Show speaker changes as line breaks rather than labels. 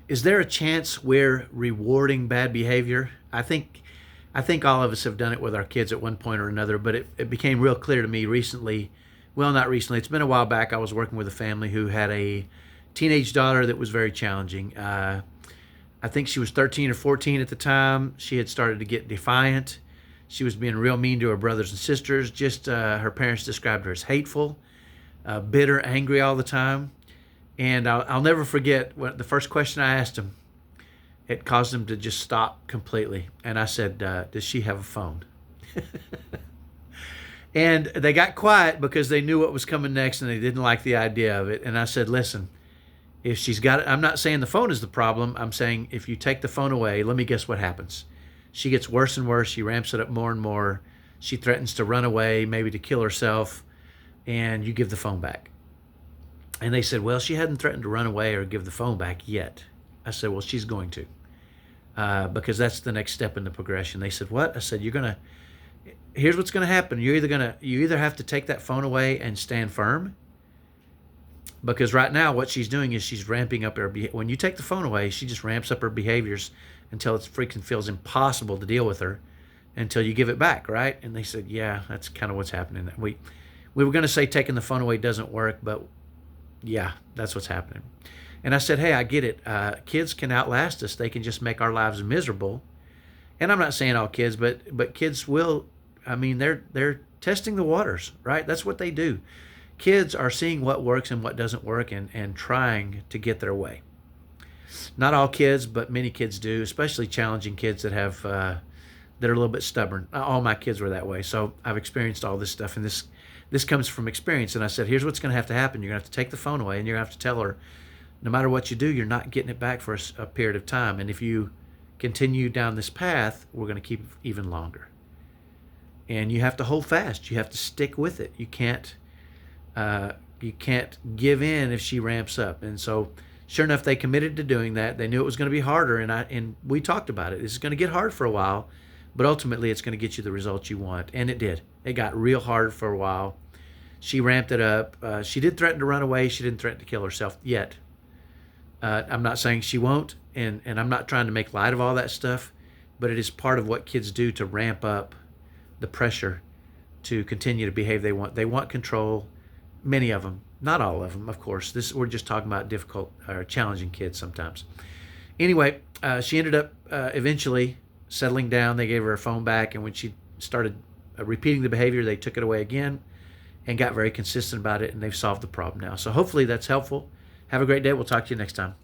Is there a chance we're rewarding bad behavior? I think all of us have done it with our kids at one point or another, but it became real clear to me recently. Well, not recently. It's been a while back. I was working with a family who had a teenage daughter that was very challenging. I think she was 13 or 14 at the time. She had started to get defiant. She was being real mean to her brothers and sisters. Just her parents described her as hateful, bitter, angry all the time. And I'll never forget what the first question I asked him. It caused him to just stop completely. And I said, "Does she have a phone?" And they got quiet because they knew what was coming next and they didn't like the idea of it. And I said, "Listen, if she's got it, I'm not saying the phone is the problem. I'm saying if you take the phone away, let me guess what happens. She gets worse and worse. She ramps it up more and more. She threatens to run away, maybe to kill herself, and you give the phone back." And they said, "Well, she hadn't threatened to run away or give the phone back yet." I said, "Well, she's going to, because that's the next step in the progression." They said, "What?" I said, "You're gonna. Here's what's gonna happen. You either have to take that phone away and stand firm, because right now what she's doing is she's ramping up her. When you take the phone away, she just ramps up her behaviors until it freaking feels impossible to deal with her, until you give it back, right?" And they said, "Yeah, that's kind of what's happening. We were gonna say taking the phone away doesn't work, but yeah, that's what's happening." And I said, "Hey, I get it. Kids can outlast us. They can just make our lives miserable." And I'm not saying all kids, but kids will. I mean, they're testing the waters, right? That's what they do. Kids are seeing what works and what doesn't work, and trying to get their way. Not all kids, but many kids do, especially challenging kids that have that are a little bit stubborn. All my kids were that way, so I've experienced all this stuff, and this comes from experience. And I said, "Here's what's going to have to happen. You're going to have to take the phone away, and you're going to have to tell her, no matter what you do, you're not getting it back for a period of time. And if you continue down this path, we're going to keep it even longer. And you have to hold fast. You have to stick with it. You can't give in if she ramps up." And so, sure enough, they committed to doing that. They knew it was going to be harder, and we talked about it. It's going to get hard for a while, but ultimately, it's going to get you the results you want. And it did. It got real hard for a while. She ramped it up. She did threaten to run away. She didn't threaten to kill herself yet. I'm not saying she won't, and I'm not trying to make light of all that stuff, but it is part of what kids do to ramp up the pressure to continue to behave. They want control. Many of them, not all of them, of course. This we're just talking about difficult or challenging kids sometimes. Anyway, she ended up eventually settling down. They gave her her phone back, and when she started repeating the behavior, they took it away again and got very consistent about it, and they've solved the problem now. So hopefully that's helpful. Have a great day. We'll talk to you next time.